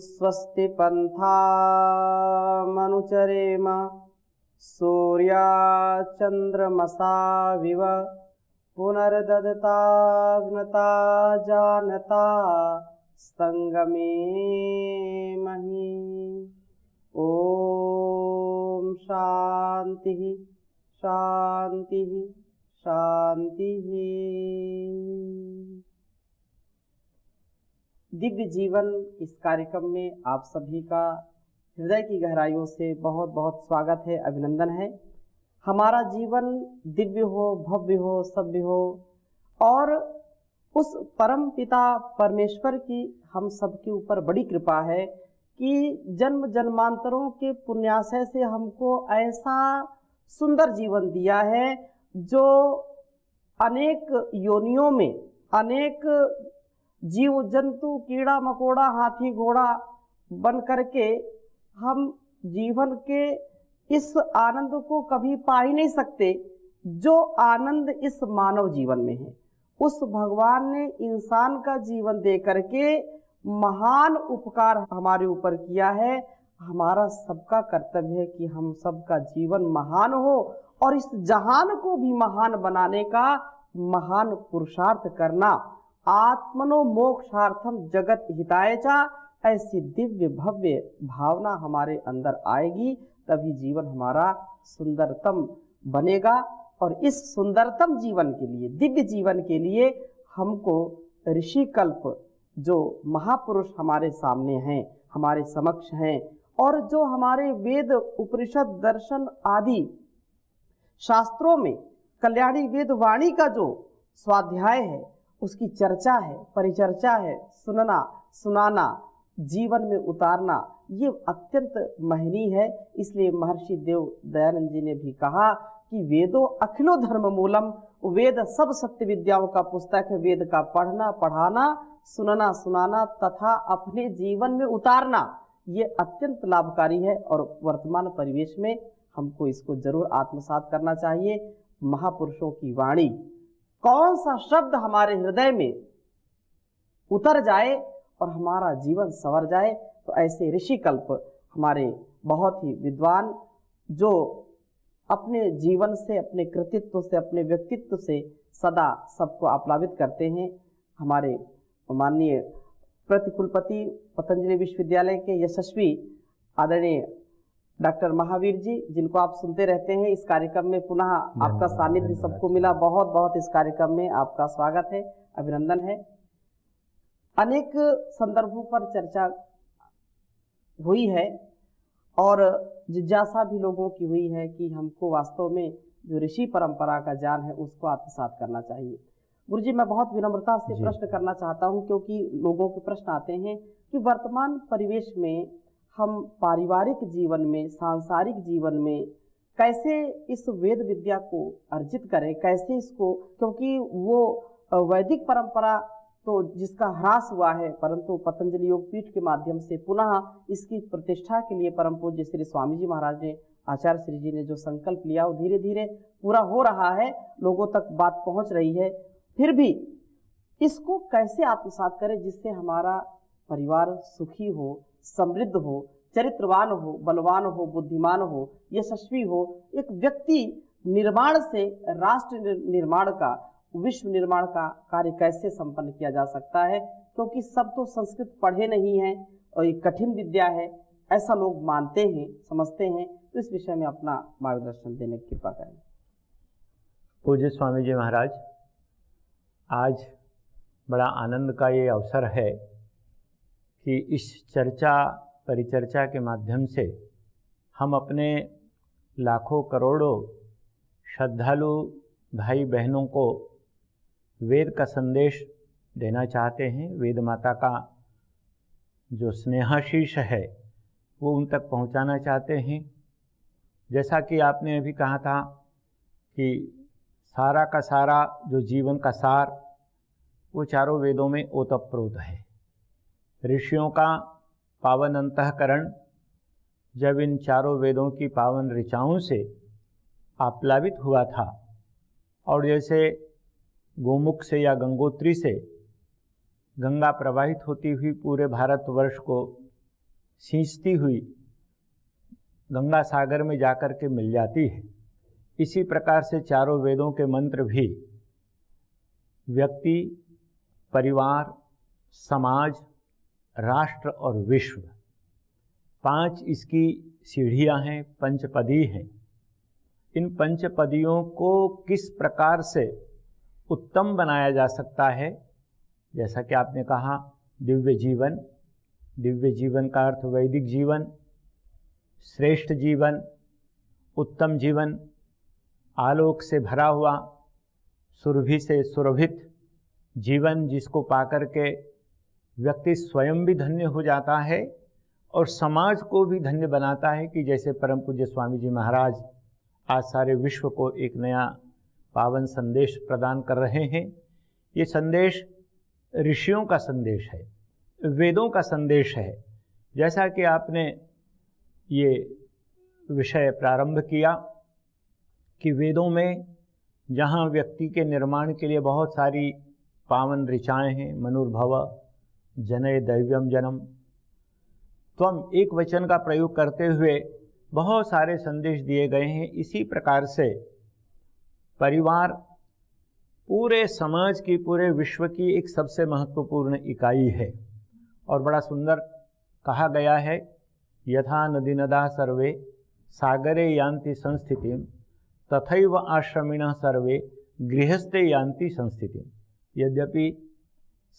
स्वस्ति पन्थामनुचरेम सूर्याचन्द्रमसा विव पुनर्दधताग्नता जानता संगमे मही। ओम शांति शांति शांति। दिव्य जीवन इस कार्यक्रम में आप सभी का हृदय की गहराइयों से बहुत बहुत स्वागत है, अभिनंदन है। हमारा जीवन दिव्य हो, भव्य हो, सभ्य हो और उस परम पिता परमेश्वर की हम सबके ऊपर बड़ी कृपा है कि जन्म जन्मांतरों के पुण्याशय से हमको ऐसा सुंदर जीवन दिया है जो अनेक योनियों में अनेक जीव जंतु कीड़ा मकोड़ा हाथी घोड़ा बन करके हम जीवन के इस आनंद को कभी पा ही नहीं सकते जो आनंद इस मानव जीवन में है। उस भगवान ने इंसान का जीवन दे करके महान उपकार हमारे ऊपर किया है। हमारा सबका कर्तव्य है कि हम सबका जीवन महान हो और इस जहान को भी महान बनाने का महान पुरुषार्थ करना। आत्मनो मोक्षार्थम जगत हिताय च, ऐसी दिव्य भव्य भावना हमारे अंदर आएगी तभी जीवन हमारा सुंदरतम बनेगा। और इस सुंदरतम जीवन के लिए, दिव्य जीवन के लिए हमको ऋषि कल्प जो महापुरुष हमारे सामने हैं, हमारे समक्ष हैं और जो हमारे वेद उपनिषद दर्शन आदि शास्त्रों में कल्याणी वेद वाणी का जो स्वाध्याय है उसकी चर्चा है, परिचर्चा है, सुनना सुनाना, जीवन में उतारना, ये अत्यंत महनीय है। इसलिए महर्षि देव दयानंद जी ने भी कहा कि वेदो अखिलो धर्म मूलम, वेद सब सत्य विद्याओं का पुस्तक है। वेद का पढ़ना पढ़ाना, सुनना सुनाना तथा अपने जीवन में उतारना ये अत्यंत लाभकारी है और वर्तमान परिवेश में हमको इसको जरूर आत्मसात करना चाहिए। महापुरुषों की वाणी, कौन सा शब्द हमारे हृदय में उतर जाए और हमारा जीवन संवर जाए। तो ऐसे ऋषि कल्प हमारे बहुत ही विद्वान जो अपने जीवन से, अपने कृतित्व से, अपने व्यक्तित्व से सदा सबको आप्लावित करते हैं। हमारे माननीय प्रतिकुलपति पतंजलि विश्वविद्यालय के यशस्वी आदरणीय डॉक्टर महावीर जी, जिनको आप सुनते रहते हैं, इस कार्यक्रम में पुनः आपका सानिध्य सबको मिला। बहुत बहुत इस कार्यक्रम में आपका स्वागत है, अभिनंदन है। अनेक संदर्भों पर चर्चा हुई है और जिज्ञासा भी लोगों की हुई है कि हमको वास्तव में जो ऋषि परंपरा का ज्ञान है उसको आत्मसात करना चाहिए। गुरु जी, मैं बहुत विनम्रता से प्रश्न करना चाहता हूं क्योंकि लोगों के प्रश्न आते हैं कि वर्तमान परिवेश में हम पारिवारिक जीवन में, सांसारिक जीवन में कैसे इस वेद विद्या को अर्जित करें, कैसे इसको, क्योंकि वो वैदिक परंपरा तो जिसका ह्रास हुआ है, परंतु पतंजलि योग पीठ के माध्यम से पुनः इसकी प्रतिष्ठा के लिए परम पूज्य श्री स्वामी जी महाराज ने, आचार्य श्री जी ने जो संकल्प लिया वो धीरे धीरे पूरा हो रहा है, लोगों तक बात पहुंच रही है। फिर भी इसको कैसे आत्मसात करें जिससे हमारा परिवार सुखी हो, समृद्ध हो, चरित्रवान हो, बलवान हो, बुद्धिमान हो, यशस्वी हो। एक व्यक्ति निर्माण से राष्ट्र निर्माण का, विश्व निर्माण का कार्य कैसे संपन्न किया जा सकता है, क्योंकि सब तो संस्कृत पढ़े नहीं हैं और ये कठिन विद्या है, ऐसा लोग मानते हैं, समझते हैं। तो इस विषय में अपना मार्गदर्शन देने की कृपा करें। पूज्य स्वामी जी महाराज, आज बड़ा आनंद का ये अवसर है कि इस चर्चा परिचर्चा के माध्यम से हम अपने लाखों करोड़ों श्रद्धालु भाई बहनों को वेद का संदेश देना चाहते हैं। वेद माता का जो स्नेहाशीष है वो उन तक पहुंचाना चाहते हैं। जैसा कि आपने अभी कहा था कि सारा का सारा जो जीवन का सार वो चारों वेदों में ओतप्रोत है। ऋषियों का पावन अंतःकरण जब इन चारों वेदों की पावन ऋचाओं से आप्लावित हुआ था और जैसे गोमुख से या गंगोत्री से गंगा प्रवाहित होती हुई पूरे भारतवर्ष को सींचती हुई गंगा सागर में जाकर के मिल जाती है। इसी प्रकार से चारों वेदों के मंत्र भी व्यक्ति, परिवार, समाज, राष्ट्र और विश्व, 5 इसकी सीढ़ियां हैं, पंचपदी हैं। इन पंचपदियों को किस प्रकार से उत्तम बनाया जा सकता है, जैसा कि आपने कहा दिव्य जीवन, दिव्य जीवन का अर्थ वैदिक जीवन, श्रेष्ठ जीवन, उत्तम जीवन, आलोक से भरा हुआ, सुरभि से सुरभित जीवन, जिसको पाकर के व्यक्ति स्वयं भी धन्य हो जाता है और समाज को भी धन्य बनाता है। कि जैसे परम पूज्य स्वामी जी महाराज आज सारे विश्व को एक नया पावन संदेश प्रदान कर रहे हैं। ये संदेश ऋषियों का संदेश है, वेदों का संदेश है। जैसा कि आपने ये विषय प्रारंभ किया कि वेदों में जहाँ व्यक्ति के निर्माण के लिए बहुत सारी पावन ऋचाएँ हैं, मनुर्भव जनय दैव्यम जनम, तो हम एक वचन का प्रयोग करते हुए बहुत सारे संदेश दिए गए हैं। इसी प्रकार से परिवार पूरे समाज की, पूरे विश्व की एक सबसे महत्वपूर्ण इकाई है। और बड़ा सुंदर कहा गया है, यथा नदी नदा सर्वे सागरे यान्ति संस्थितिम तथैव आश्रमिणः सर्वे गृहस्थे यान्ति संस्थितिम। यद्यपि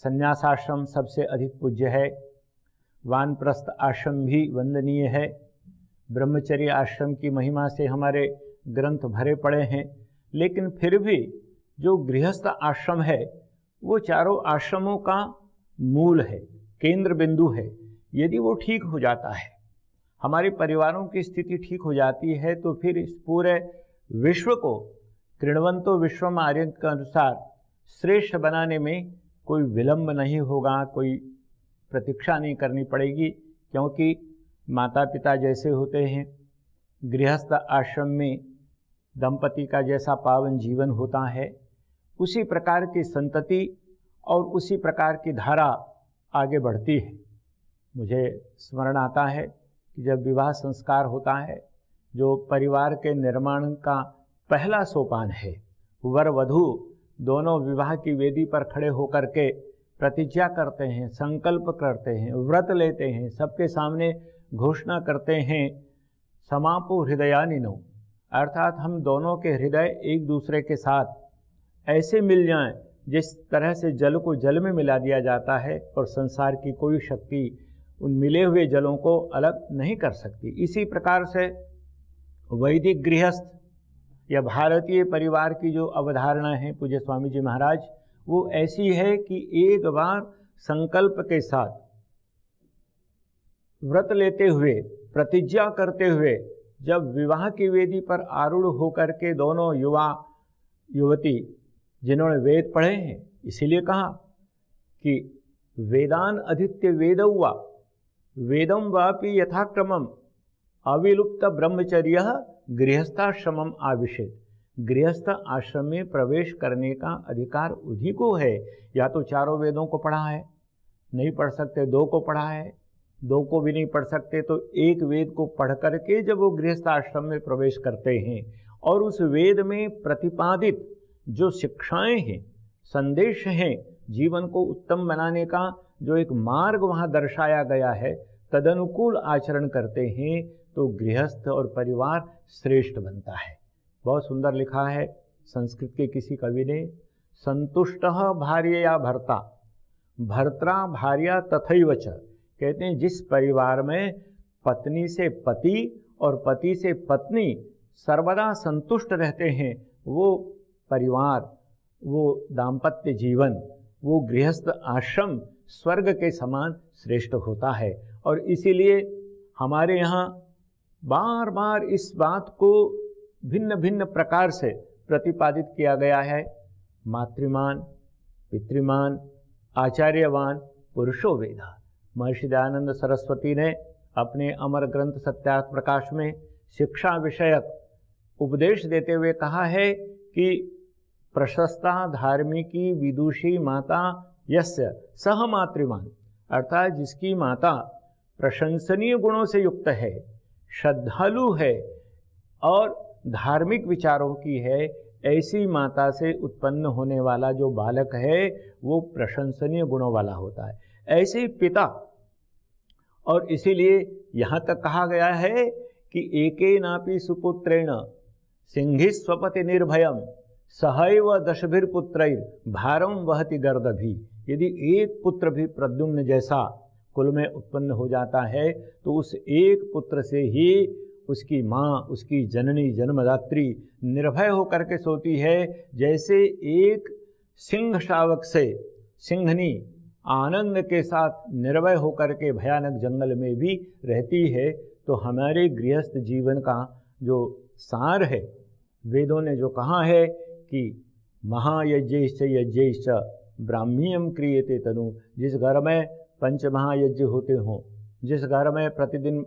संन्यासाश्रम सबसे अधिक पूज्य है, वानप्रस्थ आश्रम भी वंदनीय है, ब्रह्मचर्य आश्रम की महिमा से हमारे ग्रंथ भरे पड़े हैं, लेकिन फिर भी जो गृहस्थ आश्रम है वो चारों आश्रमों का मूल है, केंद्र बिंदु है। यदि वो ठीक हो जाता है, हमारे परिवारों की स्थिति ठीक हो जाती है, तो फिर इस पूरे विश्व को कृण्वन्तो विश्वम आर्य के अनुसार श्रेष्ठ बनाने में कोई विलंब नहीं होगा, कोई प्रतीक्षा नहीं करनी पड़ेगी। क्योंकि माता पिता जैसे होते हैं, गृहस्थ आश्रम में दंपति का जैसा पावन जीवन होता है, उसी प्रकार की संतति और उसी प्रकार की धारा आगे बढ़ती है। मुझे स्मरण आता है कि जब विवाह संस्कार होता है, जो परिवार के निर्माण का पहला सोपान है, वर वधू दोनों विवाह की वेदी पर खड़े होकर के प्रतिज्ञा करते हैं, संकल्प करते हैं, व्रत लेते हैं, सबके सामने घोषणा करते हैं, समापो हृदयानिनो, अर्थात हम दोनों के हृदय एक दूसरे के साथ ऐसे मिल जाएं जिस तरह से जल को जल में मिला दिया जाता है और संसार की कोई शक्ति उन मिले हुए जलों को अलग नहीं कर सकती। इसी प्रकार से वैदिक गृहस्थ या भारतीय परिवार की जो अवधारणा है पूज्य स्वामी जी महाराज, वो ऐसी है कि एक बार संकल्प के साथ व्रत लेते हुए, प्रतिज्ञा करते हुए, जब विवाह की वेदी पर आरूढ़ होकर के दोनों युवा युवती जिन्होंने वेद पढ़े हैं, इसीलिए कहा कि वेदान अधीत्य वेदौवा वेदम वापि यथाक्रमम अविलुप्त ब्रह्मचर्य गृहस्थाश्रमम आविशेत। गृहस्थ आश्रम में प्रवेश करने का अधिकार उन्हीं को है। या तो चारों वेदों को पढ़ा है, नहीं पढ़ सकते 2 को पढ़ा है, 2 को भी नहीं पढ़ सकते तो एक वेद को पढ़ करके जब वो गृहस्थ आश्रम में प्रवेश करते हैं और उस वेद में प्रतिपादित जो शिक्षाएं हैं, संदेश हैं, जीवन को उत्तम बनाने का जो एक मार्ग वहाँ दर्शाया गया है, तदनुकूल आचरण करते हैं तो गृहस्थ और परिवार श्रेष्ठ बनता है। बहुत सुंदर लिखा है संस्कृत के किसी कवि ने, संतुष्टः भार्यया भर्ता भर्त्रा भार्या तथैव च। कहते हैं जिस परिवार में पत्नी से पति और पति से पत्नी सर्वदा संतुष्ट रहते हैं, वो परिवार, वो दाम्पत्य जीवन, वो गृहस्थ आश्रम स्वर्ग के समान श्रेष्ठ होता है। और इसीलिए हमारे यहाँ बार बार इस बात को भिन्न भिन्न प्रकार से प्रतिपादित किया गया है। मातृमान, पितृमान, आचार्यवान पुरुषो वेदा। महर्षि दयानंद सरस्वती ने अपने अमर ग्रंथ सत्यार्थ प्रकाश में शिक्षा विषयक उपदेश देते हुए कहा है कि प्रशस्ता धार्मिकी विदुषी माता यस्य सह मातृमान, अर्थात जिसकी माता प्रशंसनीय गुणों से युक्त है, श्रद्धालु है और धार्मिक विचारों की है, ऐसी माता से उत्पन्न होने वाला जो बालक है वो प्रशंसनीय गुणों वाला होता है। ऐसे ही पिता, और इसीलिए यहाँ तक कहा गया है कि एकेनापि सुपुत्रेण सिंहिस्वपति निर्भयम सहैव दशभिर्पुत्रैर भारम वहति गर्दभी। यदि एक पुत्र भी प्रद्युम्न जैसा कुल में उत्पन्न हो जाता है तो उस एक पुत्र से ही उसकी माँ, उसकी जननी जन्मदात्री निर्भय होकर के सोती है। जैसे एक सिंह शावक से सिंहनी आनंद के साथ निर्भय होकर के भयानक जंगल में भी रहती है, तो हमारे गृहस्थ जीवन का जो सार है, वेदों ने जो कहा है कि महायज्ञश्च यज्ञश्च ब्राह्मीयम क्रियते तनु, जिस घर में पंच महायज्ञ होते हों, जिस घर में प्रतिदिन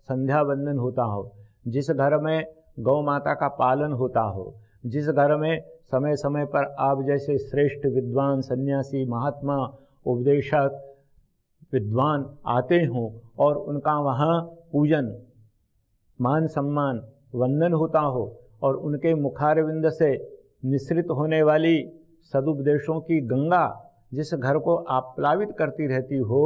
संध्या वंदन होता हो, जिस घर में गौ माता का पालन होता हो, जिस घर में समय समय पर आप जैसे श्रेष्ठ विद्वान सन्यासी महात्मा उपदेशक विद्वान आते हों और उनका वहाँ पूजन मान सम्मान वंदन होता हो और उनके मुखारविंद से निसृत होने वाली सदुपदेशों की गंगा जिस घर को आप्लावित करती रहती हो,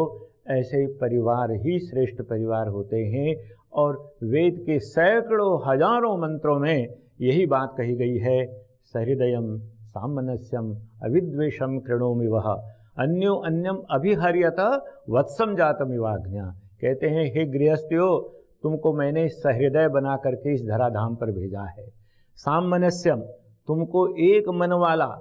ऐसे परिवार ही श्रेष्ठ परिवार होते हैं। और वेद के सैकड़ों हजारों मंत्रों में यही बात कही गई है, सहृदयम सामनस्यम अविद्वेषम कृणोमि वह अन्यो अन्यम अभिहर्यत वत्सम जातमिवाज्ञा। कहते हैं हे गृहस्थियों, तुमको मैंने सहृदय बना करके इस धराधाम पर भेजा है। सामनस्यम, तुमको एक मन वाला,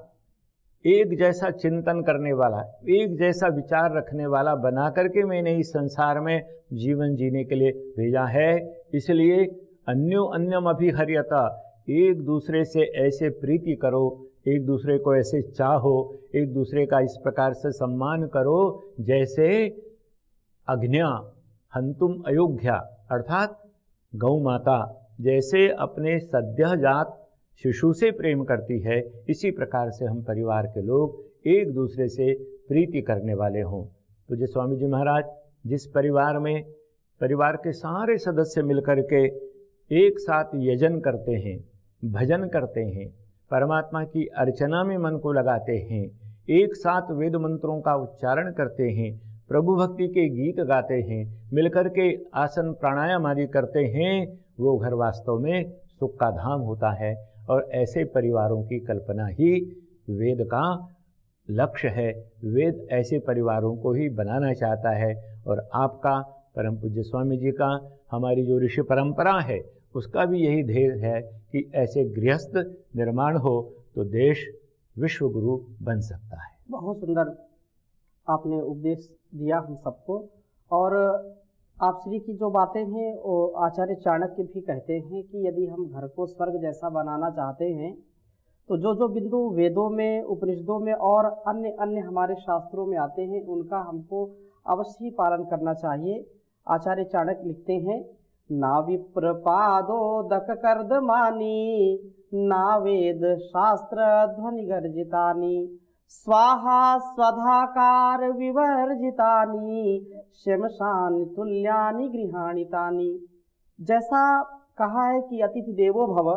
एक जैसा चिंतन करने वाला, एक जैसा विचार रखने वाला बना करके मैंने इस संसार में जीवन जीने के लिए भेजा है। इसलिए अन्यो अन्यम अभिहर्यता, एक दूसरे से ऐसे प्रीति करो, एक दूसरे को ऐसे चाहो, एक दूसरे का इस प्रकार से सम्मान करो जैसे अग्न्या हंतुम अयोग्या, अर्थात गौ माता जैसे अपने सद्यजात शिशु से प्रेम करती है, इसी प्रकार से हम परिवार के लोग एक दूसरे से प्रीति करने वाले हों। तो जो स्वामी जी महाराज जिस परिवार में परिवार के सारे सदस्य मिलकर के एक साथ यजन करते हैं, भजन करते हैं, परमात्मा की अर्चना में मन को लगाते हैं, एक साथ वेद मंत्रों का उच्चारण करते हैं, प्रभु भक्ति के गीत गाते हैं, मिलकर के आसन प्राणायाम आदि करते हैं, वो घर वास्तव में सुख का धाम होता है। और ऐसे परिवारों की कल्पना ही वेद का लक्ष्य है। वेद ऐसे परिवारों को ही बनाना चाहता है। और आपका परम पूज्य स्वामी जी का, हमारी जो ऋषि परंपरा है, उसका भी यही ध्येय है कि ऐसे गृहस्थ निर्माण हो तो देश विश्व गुरु बन सकता है। बहुत सुंदर आपने उपदेश दिया हम सबको। और आप श्री की जो बातें हैं वो आचार्य चाणक्य भी कहते हैं कि यदि हम घर को स्वर्ग जैसा बनाना चाहते हैं तो जो जो बिंदु वेदों में, उपनिषदों में और अन्य अन्य हमारे शास्त्रों में आते हैं उनका हमको अवश्य ही पालन करना चाहिए। आचार्य चाणक्य लिखते हैं, ना विप्र पादोदक कर्दमानी, ना वेद शास्त्र ध्वनि गर्जितानि, स्वाहा स्वधाकार विवर्जितानि, शमशान तुल्यानि गृहाणितानि। जैसा कहा है कि अतिथि देवो भव,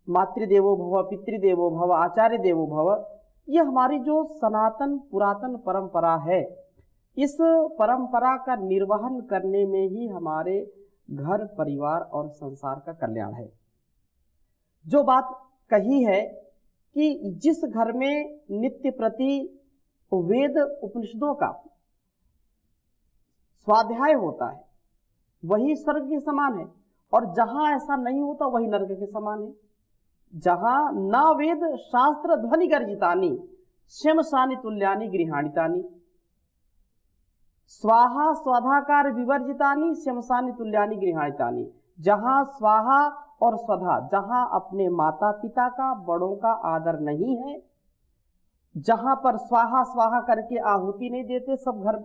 मातृदेवो भव, पितृदेवो भव, आचार्य देवो भव, ये हमारी जो सनातन पुरातन परंपरा है, इस परंपरा का निर्वहन करने में ही हमारे घर परिवार और संसार का कल्याण है। जो बात कही है कि जिस घर में नित्य प्रति वेद उपनिषदों का स्वाध्याय होता है वही स्वर्ग के समान है, और जहां ऐसा नहीं होता वही नरक के समान है। जहां ना वेद शास्त्र ध्वनि गर्जितानि, शमशानि तुल्यानि गृहाणितानि, स्वाहा स्वाधाकार विवर्जितानि, शमशानि तुल्यानि गृहाणितानि। जहां स्वाहा और स्वधा, जहां अपने माता पिता का, बड़ों का आदर नहीं है, जहां पर स्वाहा स्वाहा करके आहुति नहीं देते सब घर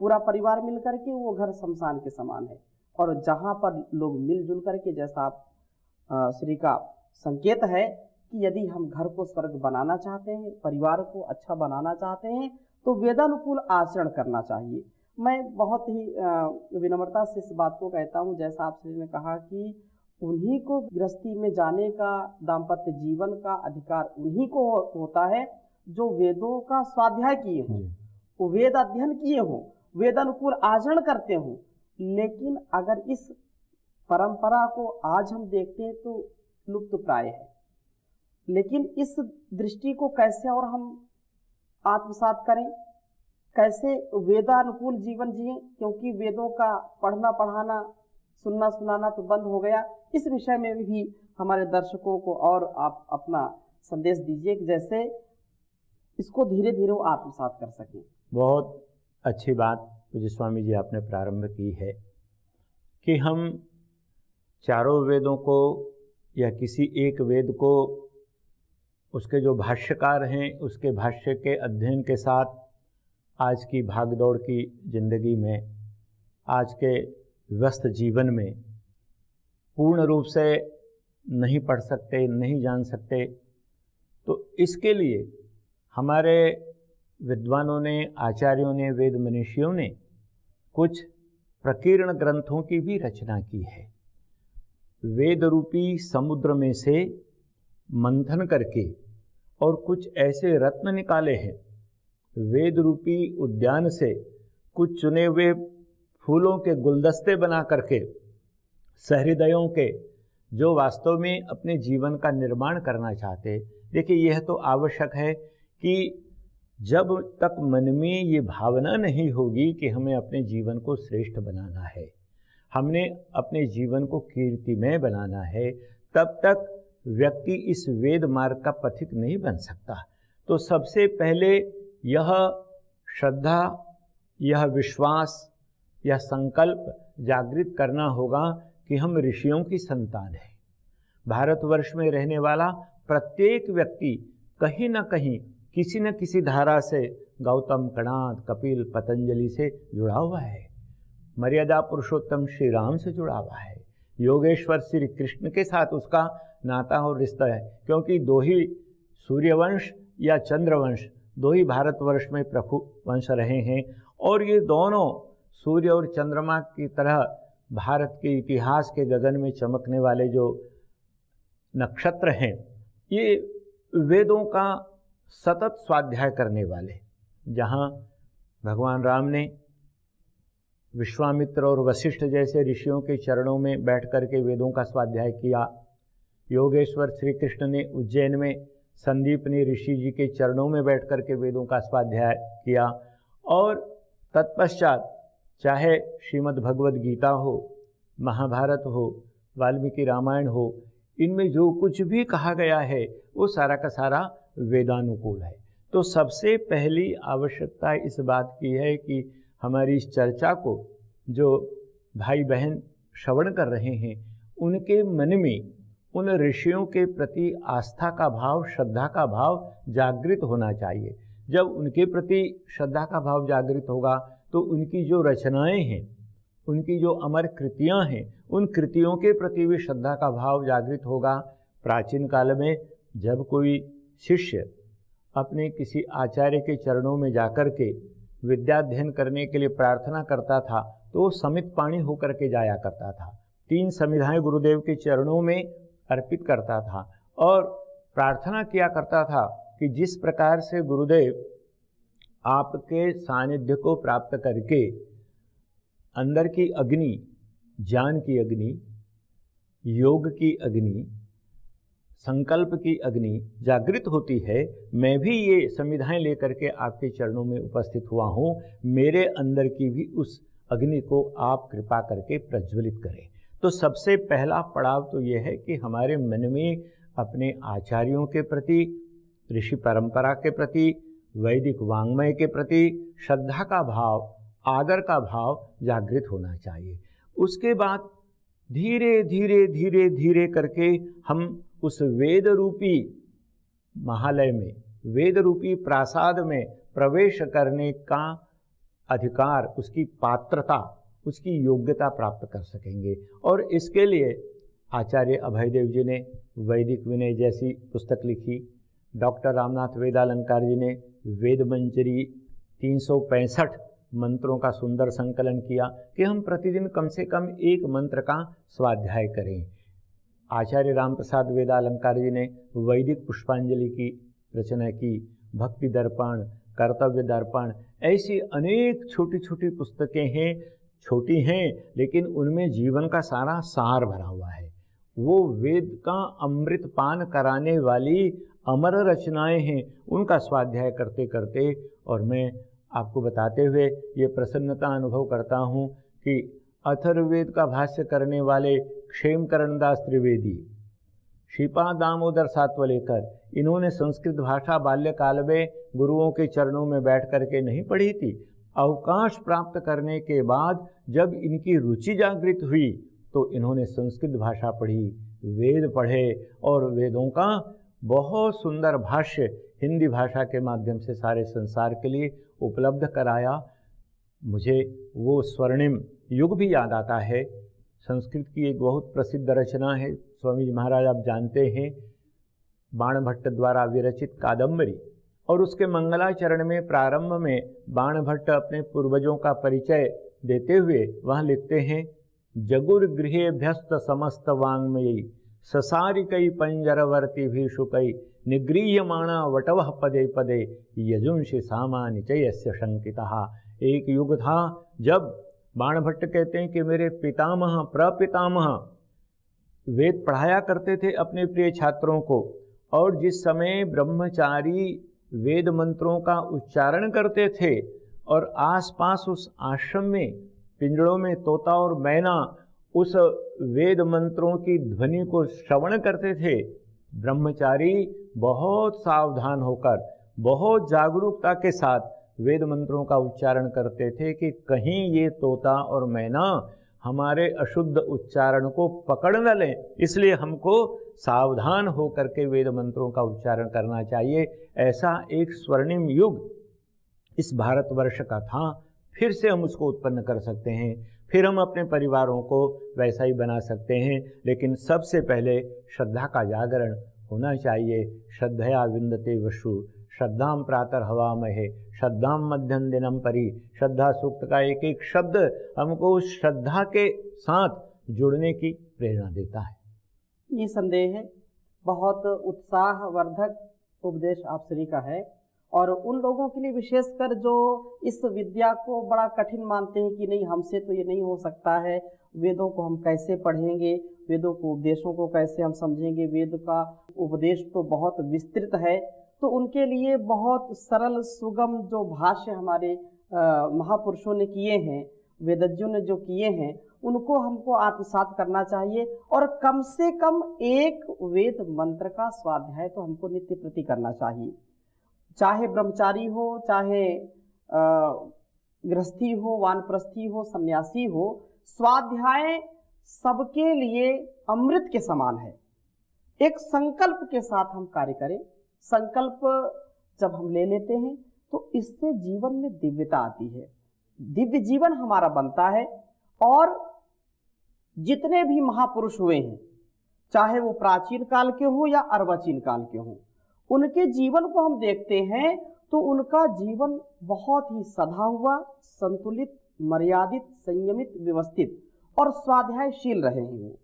पूरा परिवार मिल करके, वो घर शमशान के समान है। और जहां पर लोग मिलजुल करके, जैसा आप श्री का संकेत है कि यदि हम घर को स्वर्ग बनाना चाहते हैं, परिवार को अच्छा बनाना चाहते हैं, तो वेदानुकूल आचरण करना चाहिए। मैं बहुत ही विनम्रता से इस बात को कहता हूँ, जैसा आपने ने कहा कि उन्हीं को गृहस्थी में जाने का, दाम्पत्य जीवन का अधिकार उन्हीं को होता है जो वेदों का स्वाध्याय किए हों, वो वेद अध्ययन किए हों, वेद अनुकूल आचरण करते हों। लेकिन अगर इस परंपरा को आज हम देखते हैं तो लुप्त प्राय है। लेकिन इस दृष्टि को कैसे और हम आत्मसात करें, कैसे वेदानुकूल जीवन जिएं, क्योंकि वेदों का पढ़ना पढ़ाना सुनना सुनाना तो बंद हो गया। इस विषय में भी हमारे दर्शकों को और आप अपना संदेश दीजिए कि जैसे इसको धीरे धीरे वो आत्मसात कर सकें। बहुत अच्छी बात पूज्य स्वामी जी आपने प्रारंभ की है कि हम चारों वेदों को या किसी एक वेद को उसके जो भाष्यकार हैं उसके भाष्य के अध्ययन के साथ आज की भागदौड़ की जिंदगी में, आज के व्यस्त जीवन में पूर्ण रूप से नहीं पढ़ सकते, नहीं जान सकते। तो इसके लिए हमारे विद्वानों ने, आचार्यों ने, वेद मनीषियों ने कुछ प्रकीर्ण ग्रंथों की भी रचना की है। वेद रूपी समुद्र में से मंथन करके और कुछ ऐसे रत्न निकाले हैं, वेद रूपी उद्यान से कुछ चुने हुए फूलों के गुलदस्ते बना करके सहृदयों के, जो वास्तव में अपने जीवन का निर्माण करना चाहते। देखिए, यह तो आवश्यक है कि जब तक मन में ये भावना नहीं होगी कि हमें अपने जीवन को श्रेष्ठ बनाना है, हमने अपने जीवन को कीर्तिमय बनाना है, तब तक व्यक्ति इस वेद मार्ग का पथिक नहीं बन सकता। तो सबसे पहले यह श्रद्धा, यह विश्वास, यह संकल्प जागृत करना होगा कि हम ऋषियों की संतान हैं। भारतवर्ष में रहने वाला प्रत्येक व्यक्ति कहीं न कहीं किसी न किसी धारा से गौतम, कणाद, कपिल, पतंजलि से जुड़ा हुआ है, मर्यादा पुरुषोत्तम श्री राम से जुड़ा हुआ है, योगेश्वर श्री कृष्ण के साथ उसका नाता और रिश्ता है, क्योंकि दो ही सूर्यवंश या चंद्रवंश, दो ही भारतवर्ष में प्रभु वंश रहे हैं। और ये दोनों सूर्य और चंद्रमा की तरह भारत के इतिहास के गगन में चमकने वाले जो नक्षत्र हैं, ये वेदों का सतत स्वाध्याय करने वाले। जहाँ भगवान राम ने विश्वामित्र और वशिष्ठ जैसे ऋषियों के चरणों में बैठ कर के वेदों का स्वाध्याय किया, योगेश्वर श्री कृष्ण ने उज्जैन में संदीपनी ऋषि जी के चरणों में बैठ कर के वेदों का स्वाध्याय किया, और तत्पश्चात चाहे श्रीमद् भगवद गीता हो, महाभारत हो, वाल्मीकि रामायण हो, इनमें जो कुछ भी कहा गया है वो सारा का सारा वेदानुकूल है। तो सबसे पहली आवश्यकता इस बात की है कि हमारी इस चर्चा को जो भाई बहन श्रवण कर रहे हैं, उनके मन में उन ऋषियों के प्रति आस्था का भाव, श्रद्धा का भाव जागृत होना चाहिए। जब उनके प्रति श्रद्धा का भाव जागृत होगा तो उनकी जो रचनाएं हैं, उनकी जो अमर कृतियां हैं, उन कृतियों के प्रति भी श्रद्धा का भाव जागृत होगा। प्राचीन काल में जब कोई शिष्य अपने किसी आचार्य के चरणों में जाकर के विद्याध्ययन करने के लिए प्रार्थना करता था तो वो समित पाणी होकर के जाया करता था, 3 समिधाएं गुरुदेव के चरणों में अर्पित करता था और प्रार्थना किया करता था कि जिस प्रकार से गुरुदेव आपके सानिध्य को प्राप्त करके अंदर की अग्नि, ज्ञान की अग्नि, योग की अग्नि, संकल्प की अग्नि जागृत होती है, मैं भी ये संविधाएं लेकर के आपके चरणों में उपस्थित हुआ हूँ, मेरे अंदर की भी उस अग्नि को आप कृपा करके प्रज्वलित करें। तो सबसे पहला पड़ाव तो यह है कि हमारे मन में अपने आचार्यों के प्रति, ऋषि परंपरा के प्रति, वैदिक वाङ्मय के प्रति श्रद्धा का भाव, आदर का भाव जागृत होना चाहिए। उसके बाद धीरे धीरे धीरे धीरे करके हम उस वेद रूपी महालय में, वेद रूपी प्रासाद में प्रवेश करने का अधिकार, उसकी पात्रता, उसकी योग्यता प्राप्त कर सकेंगे। और इसके लिए आचार्य अभयदेव जी ने वैदिक विनय जैसी पुस्तक लिखी, डॉक्टर रामनाथ वेदालंकार जी ने वेद मंजरी 365 मंत्रों का सुंदर संकलन किया कि हम प्रतिदिन कम से कम एक मंत्र का स्वाध्याय करें। आचार्य रामप्रसाद वेदालंकार जी ने वैदिक पुष्पांजलि की रचना की, भक्ति दर्पण, कर्तव्य दर्पण, ऐसी अनेक छोटी छोटी पुस्तकें हैं, छोटी हैं लेकिन उनमें जीवन का सारा सार भरा हुआ है। वो वेद का अमृत पान कराने वाली अमर रचनाएं हैं, उनका स्वाध्याय करते करते और मैं आपको बताते हुए ये प्रसन्नता अनुभव करता हूँ कि अथर्ववेद का भाष्य करने वाले क्षेमकरण दास त्रिवेदी, श्रीपाद दामोदर सातवलेकर, इन्होंने संस्कृत भाषा बाल्यकाल में गुरुओं के चरणों में बैठ करके नहीं पढ़ी थी। अवकाश प्राप्त करने के बाद जब इनकी रुचि जागृत हुई तो इन्होंने संस्कृत भाषा पढ़ी, वेद पढ़े और वेदों का बहुत सुंदर भाष्य हिंदी भाषा के माध्यम से सारे संसार के लिए उपलब्ध कराया। मुझे वो स्वर्णिम युग भी याद आता है। संस्कृत की एक बहुत प्रसिद्ध रचना है, स्वामी जी महाराज आप जानते हैं, बाणभट्ट द्वारा विरचित कादम्बरी, और उसके मंगलाचरण में प्रारंभ में बाणभट्ट अपने पूर्वजों का परिचय देते हुए वहाँ लिखते हैं, जगुर गृहेभ्यस्त समस्त वाङ्मयी ससारिकई पंजरवर्ती भीषुकई निगृह्यमाणा वटवः पदे पदे यजुंषि सामा निचयस्य शंकितः। एक युग था जब बाणभट्ट कहते हैं कि मेरे पितामह प्रपितामह वेद पढ़ाया करते थे अपने प्रिय छात्रों को, और जिस समय ब्रह्मचारी वेद मंत्रों का उच्चारण करते थे और आसपास उस आश्रम में पिंजड़ों में तोता और मैना उस वेद मंत्रों की ध्वनि को श्रवण करते थे, ब्रह्मचारी बहुत सावधान होकर बहुत जागरूकता के साथ वेद मंत्रों का उच्चारण करते थे कि कहीं ये तोता और मैना हमारे अशुद्ध उच्चारण को पकड़ न लें, इसलिए हमको सावधान होकर के वेद मंत्रों का उच्चारण करना चाहिए। ऐसा एक स्वर्णिम युग इस भारतवर्ष का था, फिर से हम उसको उत्पन्न कर सकते हैं, फिर हम अपने परिवारों को वैसा ही बना सकते हैं, लेकिन सबसे पहले श्रद्धा का जागरण होना चाहिए। श्रद्धया विंदते वशु श्रद्धाम प्रातः हवामहे श्रद्धाम मध्यम दिनम परि। श्रद्धा सूक्त का एक एक शब्द हमको उस श्रद्धा के साथ जुड़ने की प्रेरणा देता है। निसंदेह बहुत उत्साहवर्धक उपदेश आप श्री का है, और उन लोगों के लिए विशेषकर जो इस विद्या को बड़ा कठिन मानते हैं कि नहीं हमसे तो ये नहीं हो सकता है, वेदों को हम कैसे पढ़ेंगे, वेदों को उपदेशों को कैसे हम समझेंगे, वेद का उपदेश तो बहुत विस्तृत है, तो उनके लिए बहुत सरल सुगम जो भाष्य हमारे महापुरुषों ने किए हैं, वेदज्ञों ने जो किए हैं, उनको हमको आत्मसात करना चाहिए, और कम से कम एक वेद मंत्र का स्वाध्याय तो हमको नित्य प्रति करना चाहिए। चाहे ब्रह्मचारी हो, चाहे गृहस्थी हो, वानप्रस्थी हो, सन्यासी हो, स्वाध्याय सबके लिए अमृत के समान है। एक संकल्प के साथ हम कार्य करें, संकल्प जब हम ले लेते हैं तो इससे जीवन में दिव्यता आती है, दिव्य जीवन हमारा बनता है। और जितने भी महापुरुष हुए हैं, चाहे वो प्राचीन काल के हो या अर्वाचीन काल के हो, उनके जीवन को हम देखते हैं तो उनका जीवन बहुत ही सधा हुआ, संतुलित, मर्यादित, संयमित, व्यवस्थित और स्वाध्यायशील रहे हैं वो।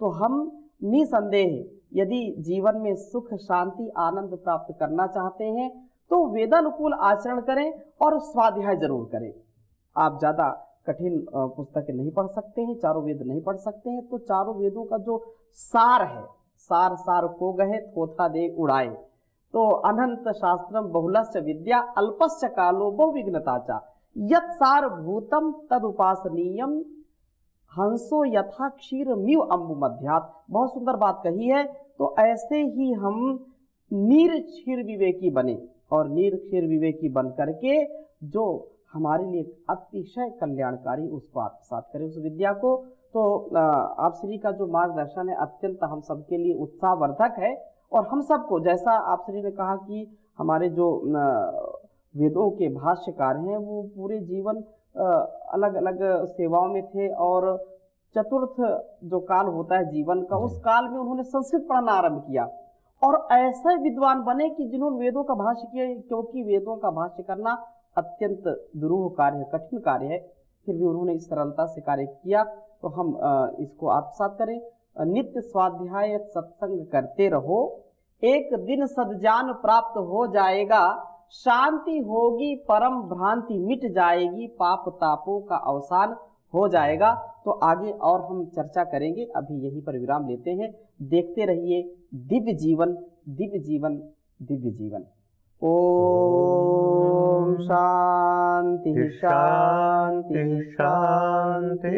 तो हम निसंदेह यदि जीवन में सुख, शांति, आनंद प्राप्त करना चाहते हैं तो वेदानुकूल आचरण करें और स्वाध्याय जरूर करें। आप ज़्यादा कठिन पुस्तकें नहीं पढ़ सकते हैं, चारों वेद नहीं पढ़ सकते हैं, तो चारों वेदों का जो सार है, सार सार को गहे थोथा दे उड़ाए, तो अनंत शास्त्रम बहुलश्च विद्या अल्पश्च कालो बहुविघ्नता च यत् सार भूतम तद उपासनीयम हंसो यथा क्षीर मिव अम्बु मध्यात्। बहुत सुंदर बात कही है। तो ऐसे ही हम नीर क्षीर विवेकी बने, और नीर क्षीर विवेकी बन करके जो हमारे लिए अतिशय कल्याणकारी उसको आत्मसात करें, उस विद्या को। तो आप श्री का जो मार्गदर्शन है अत्यंत हम सबके लिए उत्साहवर्धक है, और हम सबको, जैसा आप श्री ने कहा कि हमारे जो वेदों के भाष्यकार हैं वो पूरे जीवन अलग अलग सेवाओं में थे, और चतुर्थ जो काल होता है जीवन का, उस काल में उन्होंने संस्कृत पढ़ना आरंभ किया, और ऐसे विद्वान बने कि जिन्होंने वेदों का भाष्य किया, क्योंकि वेदों का भाष्य करना अत्यंत दुरूह कार्य है, कठिन कार्य है, फिर भी उन्होंने इस सरलता से कार्य किया। तो हम इसको आत्मसात करें। नित्य स्वाध्याय सत्संग करते रहो, एक दिन सद्जान प्राप्त हो जाएगा, शांति होगी परम भ्रांति मिट जाएगी, पाप तापों का अवसान हो जाएगा। तो आगे और हम चर्चा करेंगे, अभी यहीं पर विराम लेते हैं। देखते रहिए दिव्य जीवन, दिव्य जीवन, दिव्य जीवन। ओम शांति शांति शांति।